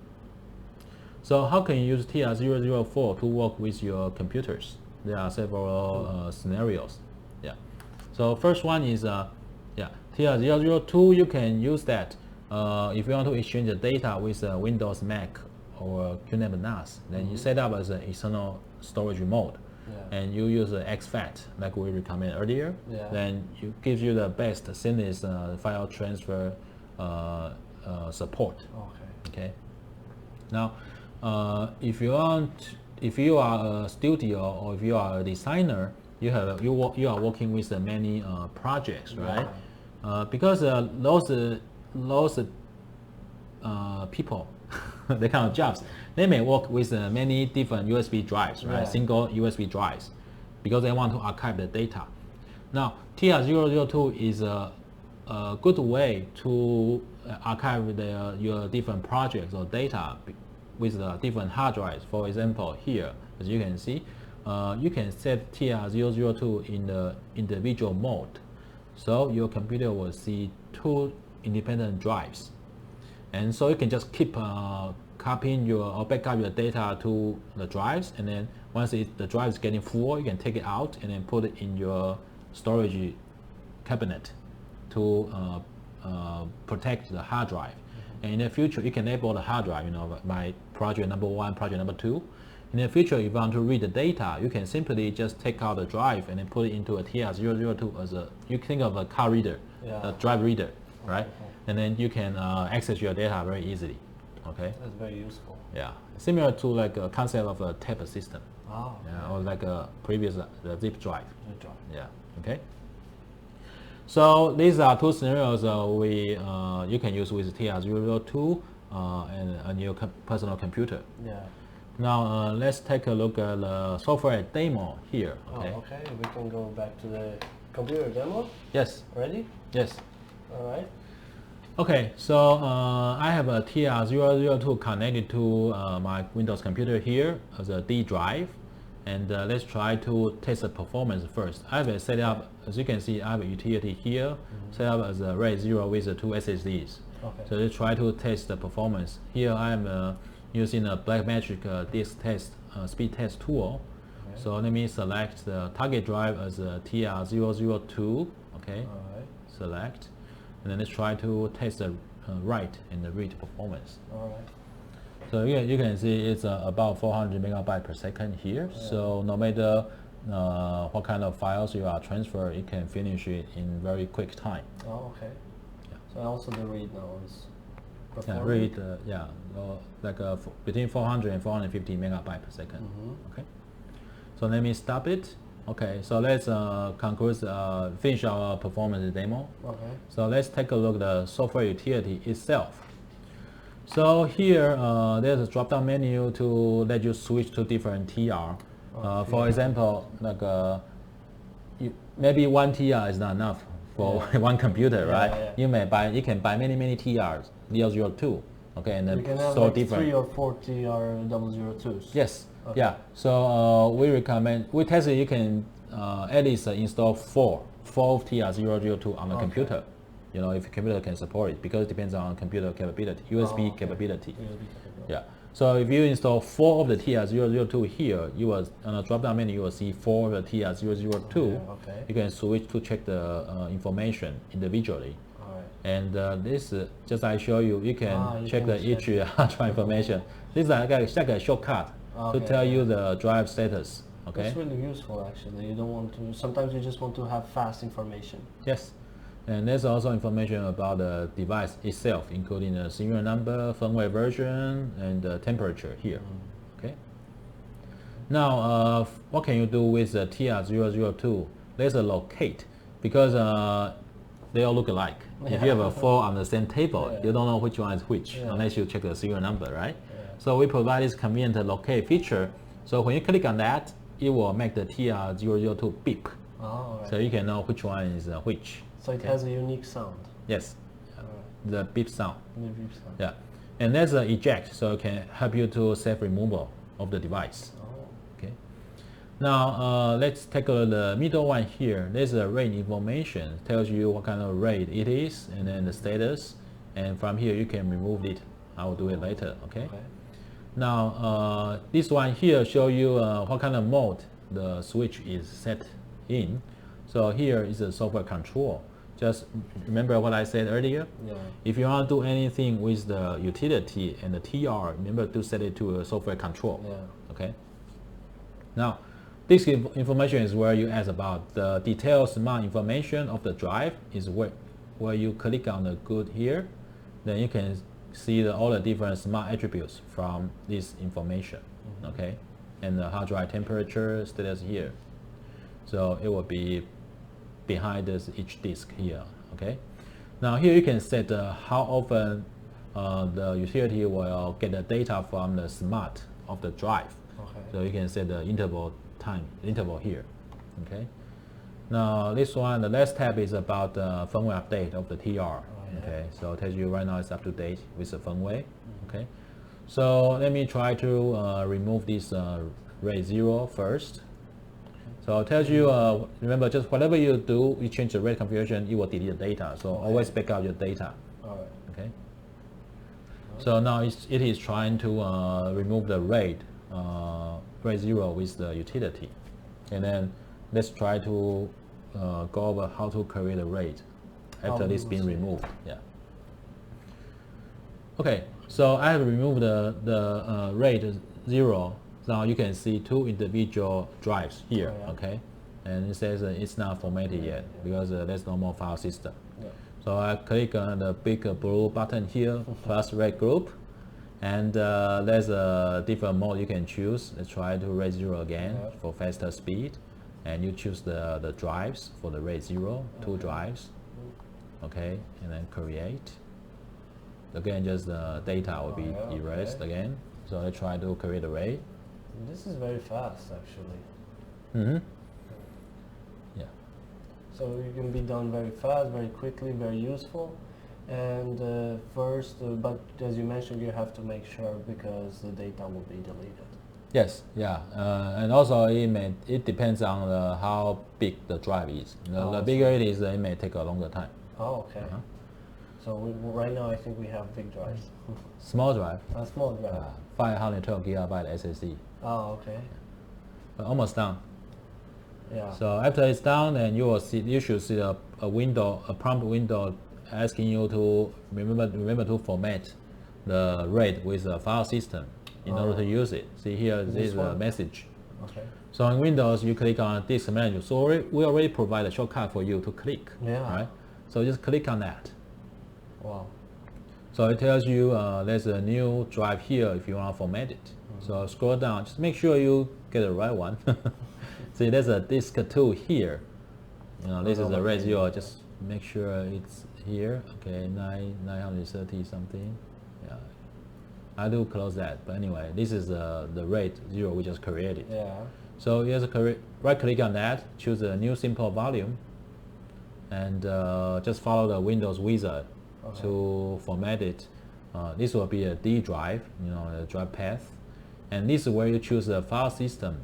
[SPEAKER 1] So how can you use TR-004 to work with your computers? There are several scenarios. Yeah. So first one is TR-002. You can use that if you want to exchange the data with Windows, Mac, or QNAP NAS. Then you set up as an external storage mode. Yeah. And you use exFAT like we recommended earlier. Yeah. Then it gives you the best seamless file transfer support. Okay. Now, if you are a studio or if you are a designer, you are working with many projects, right? Because those people, the kind of jobs, they may work with many different USB drives, right? Single USB drives, because they want to archive the data. Now, TR-002 is a good way to archive your different projects or data with the different hard drives. For example, here, as you can see, you can set TR-002 in the individual mode. So your computer will see 2 independent drives. And so you can just keep copying or backup your data to the drives, and then once the drive is getting full, you can take it out and then put it in your storage cabinet to protect the hard drive. And in the future, you can enable the hard drive, by project number 1, project number 2. In the future, if you want to read the data, you can simply just take out the drive and then put it into a TR-002 as you think of a car reader, a drive reader, right? And then you can access your data very easily. Okay.
[SPEAKER 2] That's very useful.
[SPEAKER 1] Yeah, similar to like a concept of a tape system.
[SPEAKER 2] Oh.
[SPEAKER 1] Yeah, or like a previous zip drive.
[SPEAKER 2] Zip drive.
[SPEAKER 1] Yeah. Okay. So these are 2 scenarios you can use with TR-002 and on your personal computer.
[SPEAKER 2] Yeah.
[SPEAKER 1] Now let's take a look at the software demo here. Okay.
[SPEAKER 2] Oh, okay. We can go back to the computer demo.
[SPEAKER 1] Yes.
[SPEAKER 2] Ready?
[SPEAKER 1] Yes.
[SPEAKER 2] All right.
[SPEAKER 1] Okay, so I have a TR-002 connected to my Windows computer here as a D drive, and let's try to test the performance first. I have it set up, as you can see, I have a utility here set up as a RAID 0 with 2 SSDs. Okay. So let's try to test the performance. Here I am using a Blackmagic disk test speed test tool. Okay. So let me select the target drive as a TR-002. Okay.
[SPEAKER 2] All right.
[SPEAKER 1] Select. And then let's try to test the write and the read performance.
[SPEAKER 2] All right.
[SPEAKER 1] So you can see it's about 400 megabytes per second here. Yeah. So no matter what kind of files you are transferring, you can finish it in very quick time.
[SPEAKER 2] Oh, okay. Yeah. So also the read now is
[SPEAKER 1] performing? Yeah, read between 400 and 450 megabytes per second. Okay. So let me stop it. Okay, so let's finish our performance demo.
[SPEAKER 2] Okay.
[SPEAKER 1] So let's take a look at the software utility itself. So here, there's a drop-down menu to let you switch to different TR. For example, like maybe 1 TR is not enough for one computer, right? Yeah. You can buy many TRs, 002. Okay, and then
[SPEAKER 2] you can have
[SPEAKER 1] so
[SPEAKER 2] like
[SPEAKER 1] different.
[SPEAKER 2] 3 or 4 TR-002s.
[SPEAKER 1] Yes.
[SPEAKER 2] Okay.
[SPEAKER 1] Yeah, so we tested you can at least install 4 TR-002 on the computer. If the computer can support it, because it depends on computer capability, USB capability. Yeah. So if you install 4 of the TR-002 here, you will on the drop-down menu you will see 4 of the TR-002.
[SPEAKER 2] Okay.
[SPEAKER 1] You can switch to check the information individually. And this, just I show you, you can check each hard drive information. This is like a shortcut to tell you the drive status. Okay.
[SPEAKER 2] It's really useful actually. You don't want to. Sometimes you just want to have fast information.
[SPEAKER 1] Yes, and there's also information about the device itself, including the serial number, firmware version, and the temperature here. Okay. Now, what can you do with the TR-002? There's a locate, because they all look alike. If you have a 4 on the same table, you don't know which one is which unless you check the serial number, right? So we provide this convenient locate feature. So when you click on that, it will make the TR-002 beep.
[SPEAKER 2] Oh, right.
[SPEAKER 1] So you can know which one is which.
[SPEAKER 2] So it has a unique sound.
[SPEAKER 1] Yes, the beep sound.
[SPEAKER 2] The beep sound.
[SPEAKER 1] Yeah, and there's an eject, so it can help you to save removal of the device.
[SPEAKER 2] Oh.
[SPEAKER 1] Okay. Now let's take a look at the middle one here. There's a RAID information, tells you what kind of RAID it is, and then the status. And from here you can remove it. I will do it later. Okay. Now this one here show you what kind of mode the switch is set in. So here is a software control. Just remember what I said earlier.
[SPEAKER 2] Yeah.
[SPEAKER 1] If you want to do anything with the utility and the TR, remember to set it to a software control.
[SPEAKER 2] Yeah.
[SPEAKER 1] Okay. Now, this information is where you ask about the detailed smart information of the drive. Is where you click on the good here, then you can see all the different smart attributes from this information. Okay, and the hard drive temperature status here. So it will be behind each disk here. Okay. Now here you can set how often the utility will get the data from the smart of the drive.
[SPEAKER 2] Okay.
[SPEAKER 1] So you can set the interval here. Okay. Now this one, the last tab is about the firmware update of the TR.
[SPEAKER 2] Yeah.
[SPEAKER 1] Okay. So it tells you right now it's up to date with the firmware. Okay. So let me try to remove this RAID 0 first. So it tells you, remember, just whatever you do, you change the RAID configuration, it will delete the data. So always back up your data.
[SPEAKER 2] All right.
[SPEAKER 1] Okay. So now it is trying to remove the RAID 0 with the utility. And then let's try to go over how to create a RAID after this being removed. Yeah. Okay, so I have removed the RAID 0. Now you can see two individual drives here.
[SPEAKER 2] Oh, yeah.
[SPEAKER 1] Okay, and it says it's not formatted yet because there's no more file system.
[SPEAKER 2] Yeah.
[SPEAKER 1] So I click on the big blue button here, plus RAID group, and there's a different mode you can choose. Let's try to RAID 0 again for faster speed, and you choose the drives for the RAID 0, two drives. Okay, and then create. Again, just the data will be erased again. So let's try to create a RAID.
[SPEAKER 2] This is very fast, actually.
[SPEAKER 1] Mm-hmm. Yeah.
[SPEAKER 2] So it can be done very fast, very quickly, very useful. And first, but as you mentioned, you have to make sure because the data will be deleted.
[SPEAKER 1] Yes. Yeah. And also it depends on how big the drive is. The bigger it is, it may take a longer time.
[SPEAKER 2] Oh, okay. So right now, I think we have big drives.
[SPEAKER 1] Small drive.
[SPEAKER 2] A small drive.
[SPEAKER 1] 512 gigabyte SSD.
[SPEAKER 2] Oh, okay.
[SPEAKER 1] Almost done.
[SPEAKER 2] Yeah.
[SPEAKER 1] So after it's done, then you should see a prompt window asking you to remember to format the RAID with a file system in order to use it. See here, this is a message.
[SPEAKER 2] Okay.
[SPEAKER 1] So in Windows, you click on Disk Manager. So we already provide a shortcut for you to click.
[SPEAKER 2] Yeah.
[SPEAKER 1] Right. So just click on that.
[SPEAKER 2] Wow.
[SPEAKER 1] So it tells you there's a new drive here if you want to format it. So scroll down, just make sure you get the right one. See, there's a disk 2 here. This is the RAID 0. Just make sure it's here. Okay, 930 something. Yeah, I do close that. But anyway, this is the RAID 0 we just created.
[SPEAKER 2] Yeah.
[SPEAKER 1] So you just right click on that, choose a new simple volume, and just follow the Windows wizard to format it. This will be a D drive, the drive path, and this is where you choose the file system.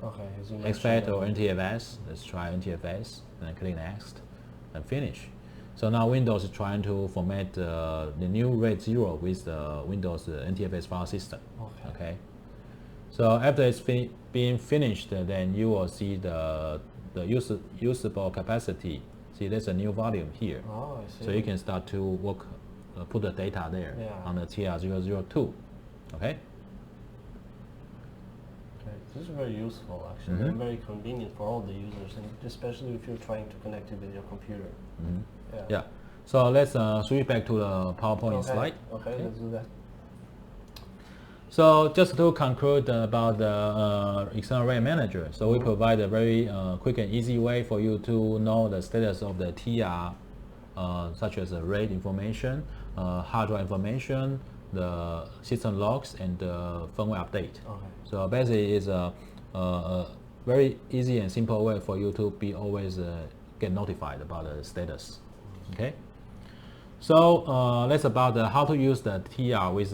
[SPEAKER 2] Okay.
[SPEAKER 1] Extract or NTFS. Let's try NTFS, and then click next, and finish. So now Windows is trying to format the new RAID 0 with the Windows NTFS file system. Okay. So after it's being finished, then you will see the usable capacity. See, there's a new volume here.
[SPEAKER 2] Oh, I see.
[SPEAKER 1] So you can start to work, put the data there on the TR-002. Okay.
[SPEAKER 2] This is very useful, actually, and very convenient for all the users, and especially if you're trying to connect it with your computer.
[SPEAKER 1] Yeah. So let's switch back to the PowerPoint slide.
[SPEAKER 2] Okay, let's do that.
[SPEAKER 1] So just to conclude about the External RAID Manager, so we provide a very quick and easy way for you to know the status of the TR, such as the RAID information, hard drive information, the system logs, and the firmware update.
[SPEAKER 2] Okay.
[SPEAKER 1] So basically, it's a very easy and simple way for you to be always get notified about the status. Okay. So that's about how to use the TR with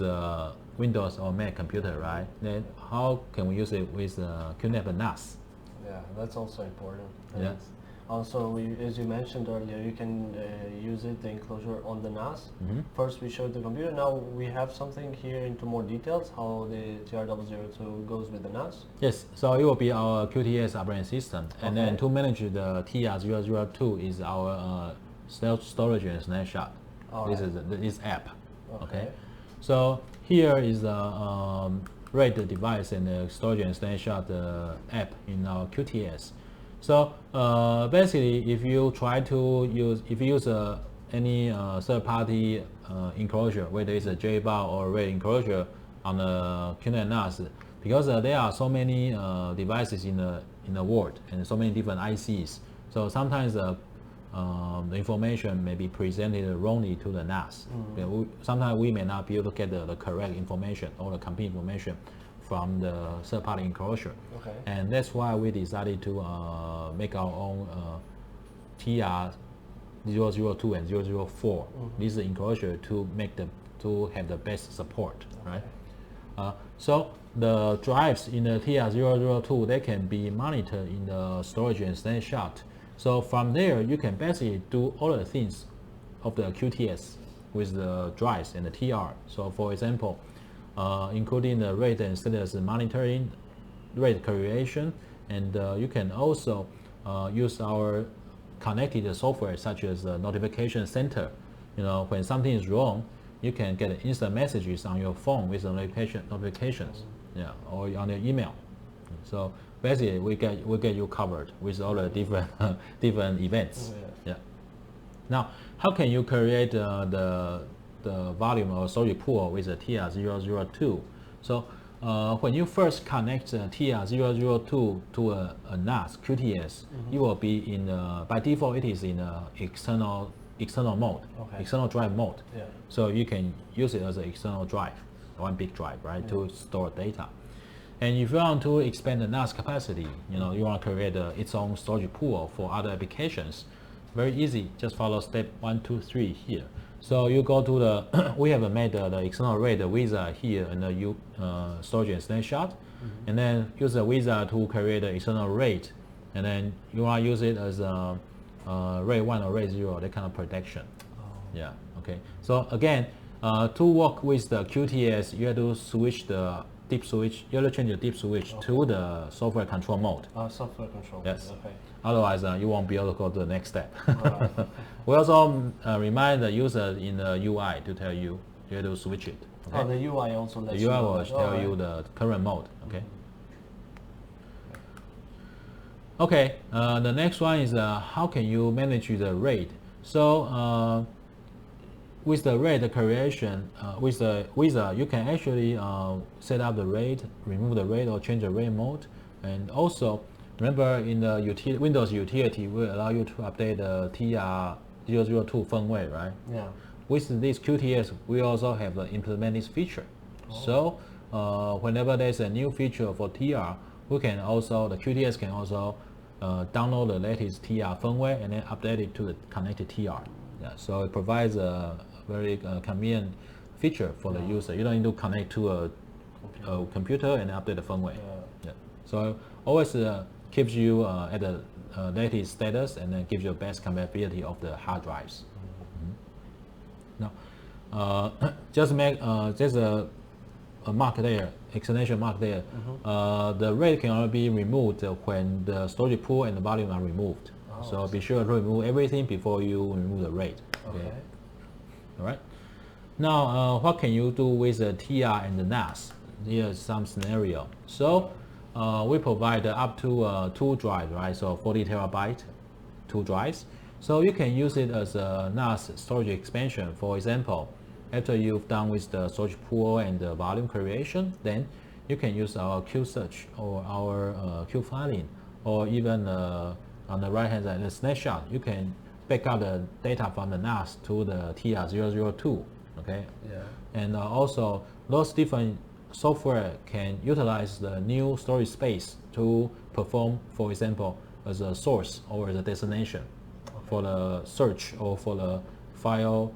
[SPEAKER 1] Windows or Mac computer, right? Then how can we use it with QNAP NAS?
[SPEAKER 2] Yeah, that's also important.
[SPEAKER 1] Yeah.
[SPEAKER 2] Also, as you mentioned earlier, you can use it, the enclosure on the NAS. First we showed the computer, now we have something here into more details, how the TR-002 goes with the NAS.
[SPEAKER 1] Yes, so it will be our QTS operating system. And
[SPEAKER 2] Okay.
[SPEAKER 1] then to manage the TR-002 is our storage and snapshot. This is this app. Okay. So here is the RAID device and the storage and snapshot app in our QTS. So basically, if you try to use, any third-party enclosure, whether it's a JBoss or RAID enclosure on the QNAP NAS, because there are so many devices in the world and so many different ICs, so sometimes the information may be presented wrongly to the NAS. Sometimes we may not be able to get the correct information or the complete information from the third-party enclosure.
[SPEAKER 2] Okay.
[SPEAKER 1] And that's why we decided to make our own TR-002 and 004. This is enclosure to have the best support, right? So the drives in the TR-002, they can be monitored in the storage and snapshot. So from there, you can basically do all the things of the QTS with the drives and the TR. So for example, including the RAID and status monitoring, RAID creation, and you can also use our connected software such as the notification center. When something is wrong, you can get instant messages on your phone with the notifications, or on your email. So basically, we get you covered with all the different events. Yeah. Now, how can you create the volume or storage pool with the TR-002? So when you first connect the TR-002 to a NAS QTS, it will be in by default it is in external mode, external drive mode.
[SPEAKER 2] Yeah.
[SPEAKER 1] So you can use it as an external drive, one big drive, right, to store data. And if you want to expand the NAS capacity, you want to create its own storage pool for other applications, very easy. Just follow step 1, 2, 3 here. So you go to the, we have made the external RAID wizard here in the storage and snapshot, and then use the wizard to create the external RAID, and then you want to use it as a RAID 1 or RAID 0, that kind of protection. Yeah, okay. So again, to work with the QTS, you have to switch the deep switch, you have to change the deep switch to the software control mode.
[SPEAKER 2] Software control.
[SPEAKER 1] Yes.
[SPEAKER 2] Okay.
[SPEAKER 1] Otherwise, you won't be able to go to the next step.
[SPEAKER 2] Right.
[SPEAKER 1] We also remind the user in the UI to tell you have to switch it. Okay?
[SPEAKER 2] Oh, the UI also lets
[SPEAKER 1] The
[SPEAKER 2] you
[SPEAKER 1] UI
[SPEAKER 2] know
[SPEAKER 1] will
[SPEAKER 2] that.
[SPEAKER 1] tell you the current mode. Okay. Okay. The next one is how can you manage the RAID? So with the RAID creation, with the wizard, you can actually set up the RAID, remove the RAID, or change the RAID mode. And also, remember in the Windows utility, will allow you to update the TR-002 firmware, right?
[SPEAKER 2] Yeah.
[SPEAKER 1] With this QTS, we also have implement this feature. So whenever there's a new feature for TR, the QTS can also download the latest TR firmware and then update it to the connected TR. Yeah, so it provides a very convenient feature for the user. You don't need to connect to a computer and update the firmware. Yeah. So always keeps you at the latest status and then gives you the best compatibility of the hard drives. Now, just make there's a mark there, exclamation mark there. The RAID can only be removed when the storage pool and the volume are removed. So be sure to remove everything before you remove the RAID. Okay. All right. Now, what can you do with the TR and the NAS? Here's some scenario. So we provide up to 2 drives, right? So 40 terabyte, 2 drives. So you can use it as a NAS storage expansion. For example, after you've done with the storage pool and the volume creation, then you can use our QSearch or our QFiling, or even on the right hand side, the snapshot. You can back up the data from the NAS to the TR-002. Okay.
[SPEAKER 2] Yeah.
[SPEAKER 1] And also, those different software can utilize the new storage space to perform, for example, as a source or as a destination for the search or for the file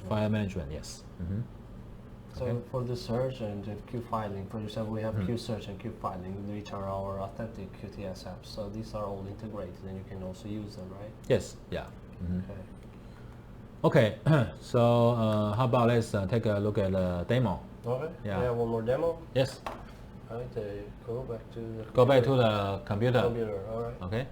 [SPEAKER 1] management. Yes.
[SPEAKER 2] So
[SPEAKER 1] okay?
[SPEAKER 2] for the search and the Q filing, for example, we have Q search and Q filing, which are our authentic QTS apps. So these are all integrated, and you can also use them, right?
[SPEAKER 1] Yes, yeah.
[SPEAKER 2] Okay.
[SPEAKER 1] Okay, so how about let's take a look at the demo.
[SPEAKER 2] Okay.
[SPEAKER 1] Yeah.
[SPEAKER 2] We have one more demo.
[SPEAKER 1] Yes.
[SPEAKER 2] All right. Go back to the.
[SPEAKER 1] Go back to the computer.
[SPEAKER 2] Computer. All right.
[SPEAKER 1] Okay.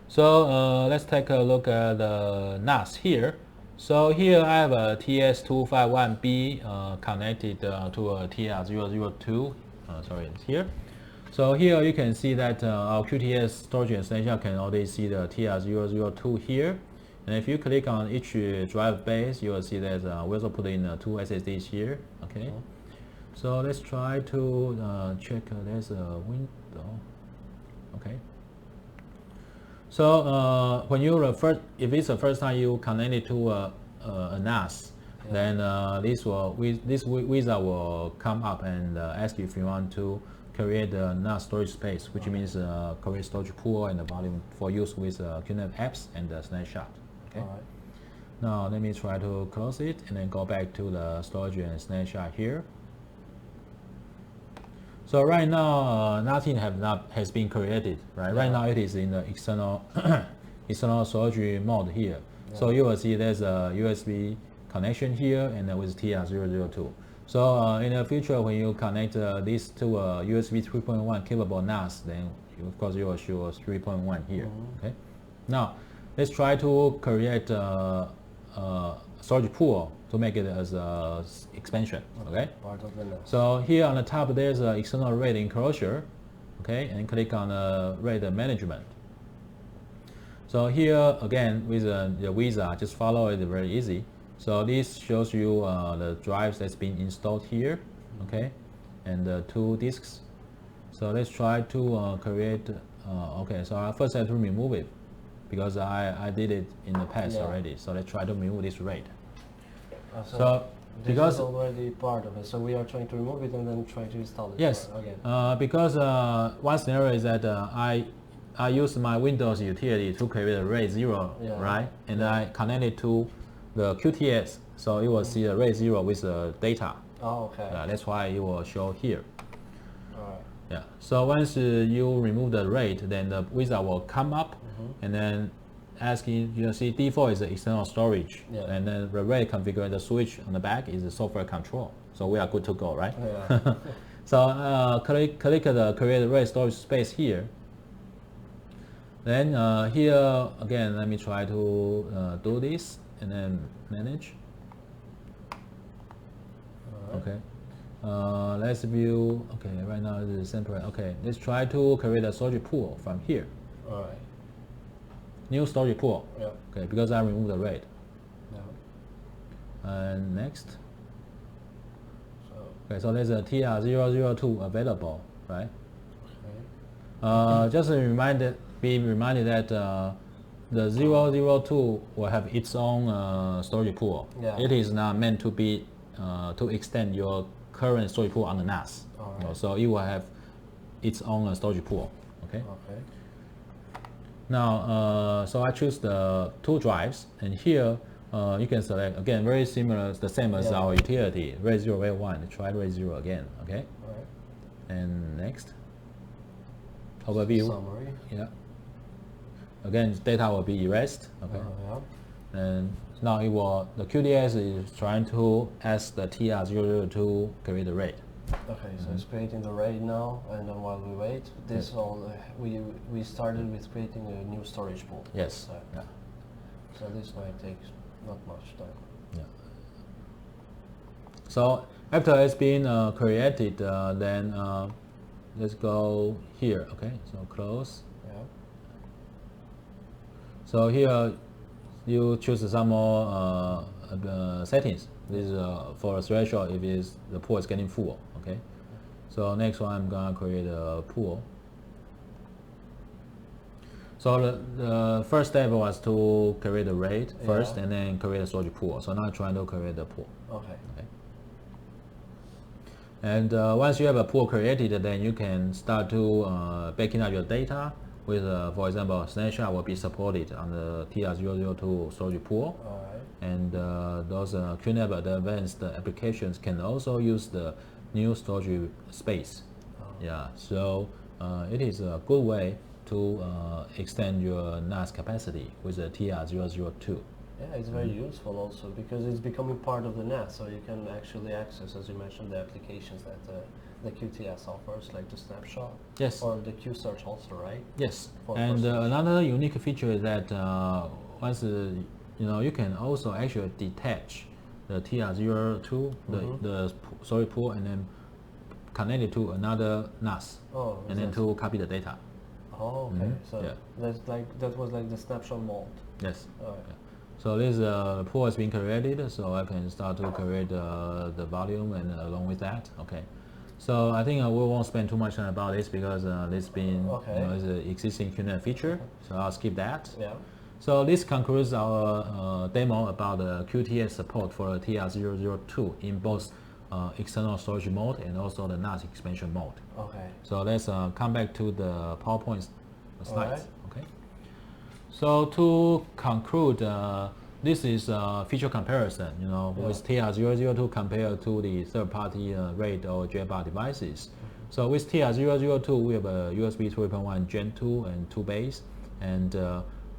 [SPEAKER 1] So let's take a look at the NAS here. So here I have a TS251B connected to a TR-002. Sorry, it's here. So here you can see that our QTS storage and snapshot can already see the TR-002 here. And if you click on each drive base, you will see that we also put in 2 SSDs here. Okay. So let's try to check. There's a window. Okay. So when you if it's the first time you connect it to a NAS, then this wizard will come up and ask you if you want to create a NAS storage space, which means create storage pool and the volume for use with QNAP apps and the snapshot. Okay.
[SPEAKER 2] All right.
[SPEAKER 1] Now let me try to close it and then go back to the storage and snapshot here. So right now nothing has been created, right?
[SPEAKER 2] Yeah.
[SPEAKER 1] Right now it is in the external external storage mode here. Yeah. So you will see there's a USB connection here and with TR-002. So in the future when you connect this to a USB 3.1 capable NAS, then of course you will show 3.1 here. Okay. Now let's try to create a storage pool to make it as a expansion. Okay.
[SPEAKER 2] Part of the NAS.
[SPEAKER 1] So here on the top there's an external RAID enclosure. Okay, and click on RAID management. So here again with the wizard, just follow it, very easy. So this shows you the drives that's been installed here. Okay, and 2 disks. So let's try to create. Okay, so I first have to remove it because I did it in the past already. So let's try to remove this RAID. So
[SPEAKER 2] this
[SPEAKER 1] because
[SPEAKER 2] is already part of it, so we are trying to remove it and then try to install it.
[SPEAKER 1] Yes,
[SPEAKER 2] again.
[SPEAKER 1] Because one scenario is that I use my Windows utility to create a RAID 0, right? And I connect it to the QTS, so you will see the RAID 0 with the data.
[SPEAKER 2] Oh, okay.
[SPEAKER 1] That's why it will show here.
[SPEAKER 2] All right.
[SPEAKER 1] Yeah. So once you remove the RAID, then the wizard will come up and then asking, you see default is the external storage, and then the RAID configure the switch on the back is the software control. So we are good to go, right?
[SPEAKER 2] Yeah.
[SPEAKER 1] So click the create RAID storage space here. Then here again, let me try to do this and then manage. Okay. Let's view. Okay, right now it is separate. Okay, let's try to create a storage pool from here.
[SPEAKER 2] All right.
[SPEAKER 1] New storage pool.
[SPEAKER 2] Yeah.
[SPEAKER 1] Okay, because I removed the RAID.
[SPEAKER 2] Yeah.
[SPEAKER 1] And next.
[SPEAKER 2] So.
[SPEAKER 1] Okay, so there's a TR-002 available, right?
[SPEAKER 2] Okay.
[SPEAKER 1] Just be reminded that the 002 will have its own storage pool.
[SPEAKER 2] Yeah.
[SPEAKER 1] It is not meant to be to extend your current storage pool on the NAS.
[SPEAKER 2] All right.
[SPEAKER 1] So it will have its own storage pool. Okay.
[SPEAKER 2] Okay.
[SPEAKER 1] Now, so I choose the 2 drives, and here you can select again very similar, the same as our utility RAID 0, RAID 1. Try RAID 0 again. Okay.
[SPEAKER 2] All right.
[SPEAKER 1] And next. Overview.
[SPEAKER 2] Summary.
[SPEAKER 1] Yeah. Again, data will be erased. Okay.
[SPEAKER 2] Yeah.
[SPEAKER 1] And now the QTS is trying to ask the TR-002 create the RAID.
[SPEAKER 2] Okay, so it's creating the RAID now, and then while we wait, this all we started with creating a new storage pool.
[SPEAKER 1] Yes.
[SPEAKER 2] So, so this might take not much time.
[SPEAKER 1] Yeah. So after it's been created, then let's go here. Okay, so close.
[SPEAKER 2] Yeah.
[SPEAKER 1] So here you choose some more settings. This is for a threshold if the pool is getting full. Okay. So next one I'm gonna create a pool. So the first step was to create a RAID first and then create a storage pool. So now I'm trying to create the pool.
[SPEAKER 2] Okay.
[SPEAKER 1] And once you have a pool created, then you can start to backing up your data with, for example, snapshot will be supported on the TR-002 storage pool.
[SPEAKER 2] All right.
[SPEAKER 1] and those QNAP advanced applications can also use the new storage space. Yeah, so it is a good way to extend your NAS capacity with the TR-002.
[SPEAKER 2] Yeah, it's very useful also because it's becoming part of the NAS, so you can actually access, as you mentioned, the applications that the QTS offers, like the snapshot.
[SPEAKER 1] Yes.
[SPEAKER 2] Or the Q search also, right?
[SPEAKER 1] Yes.
[SPEAKER 2] For
[SPEAKER 1] And another unique feature is that once you can also actually detach the TR-02, the storage pool, and then connect it to another NAS, and then to copy the data.
[SPEAKER 2] Oh, okay. So that was like the snapshot mode.
[SPEAKER 1] Yes.
[SPEAKER 2] Right.
[SPEAKER 1] Yeah. So this pool has been created, so I can start to create the volume, and along with that, okay. So I think we won't spend too much time about this because this been is an existing QNAP feature. So I'll skip that.
[SPEAKER 2] Yeah.
[SPEAKER 1] So this concludes our demo about the QTS support for the TR-002 in both external storage mode and also the NAS expansion mode.
[SPEAKER 2] Okay.
[SPEAKER 1] So let's come back to the PowerPoint slides.
[SPEAKER 2] Right.
[SPEAKER 1] Okay. So to conclude, this is a feature comparison, with TR-002 compared to the third-party RAID or JBOD devices. So with TR-002, we have a USB 3.1 Gen 2 and 2 base, and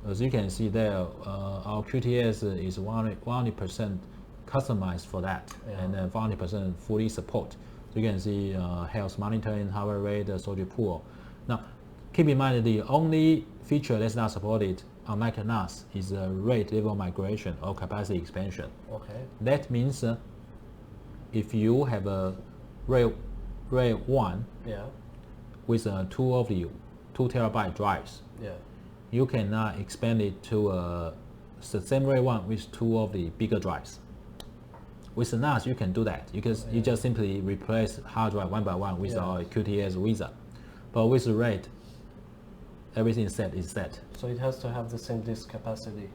[SPEAKER 1] as you can see there, our QTS is 100% customized for that, and then 100% fully support. So you can see health monitoring, hardware rate, storage pool. Now, keep in mind the only feature that's not supported on Mac NAS is a RAID level migration or capacity expansion.
[SPEAKER 2] Okay.
[SPEAKER 1] That means if you have a RAID 1 with 2 of the 2 terabyte drives, you cannot expand it to the same RAID 1 with 2 of the bigger drives. With the NAS, you can do that because you just simply replace hard drive one by one with our QTS wizard. But with the RAID, everything is set.
[SPEAKER 2] So it has to have the same disk capacity.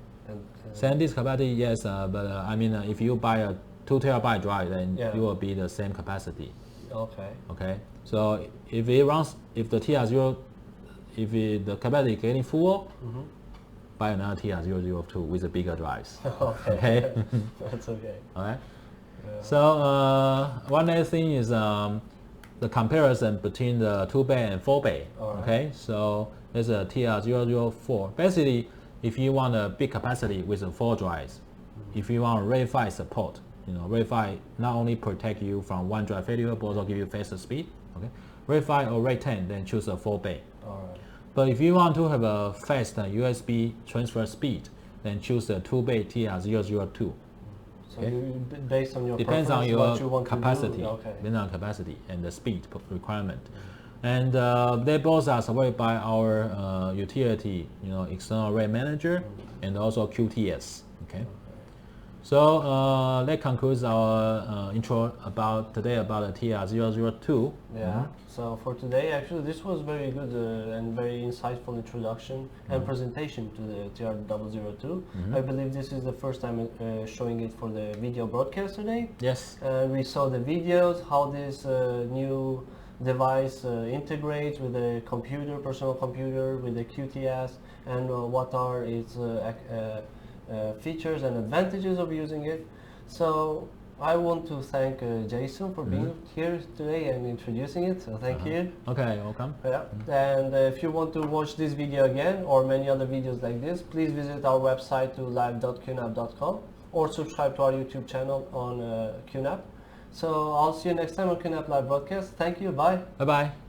[SPEAKER 1] Same disk capacity, yes, but I mean, if you buy a 2 terabyte drive, then it will be the same capacity.
[SPEAKER 2] Okay.
[SPEAKER 1] Okay. So if it runs, if the the capacity is getting full, buy another TR-002 with the bigger drives.
[SPEAKER 2] Okay. That's okay.
[SPEAKER 1] All right. Yeah. So one other thing is the comparison between the 2 bay and 4 bay. Okay. So there's a TR-004. Basically, if you want a big capacity with 4 drives, if you want RAID 5 support, RAID 5 not only protect you from one drive failure, but also give you faster speed. Okay. RAID 5 or RAID 10, then choose a 4 bay.
[SPEAKER 2] All right.
[SPEAKER 1] But if you want to have a fast USB transfer speed, then choose the 2 bay TR-002.
[SPEAKER 2] So based on your
[SPEAKER 1] depends on your
[SPEAKER 2] what you want
[SPEAKER 1] capacity,
[SPEAKER 2] to do.
[SPEAKER 1] depends on capacity and the speed requirement. And they both are supported by our utility, external RAID Manager and also QTS. Okay. So that concludes our intro about today about the TR-002.
[SPEAKER 2] Yeah. So for today, actually, this was very good and very insightful introduction and presentation to the TR-002. I believe this is the first time showing it for the video broadcast today.
[SPEAKER 1] Yes.
[SPEAKER 2] We saw the videos, how this new device integrates with the computer, personal computer, with the QTS, and what are its features and advantages of using it. So I want to thank Jason for being here today and introducing it. So thank you.
[SPEAKER 1] Okay, welcome.
[SPEAKER 2] Yeah. And if you want to watch this video again or many other videos like this, please visit our website to live.qnap.com or subscribe to our YouTube channel on QNAP. So I'll see you next time on QNAP Live Broadcast. Thank you. Bye.
[SPEAKER 1] Bye-bye.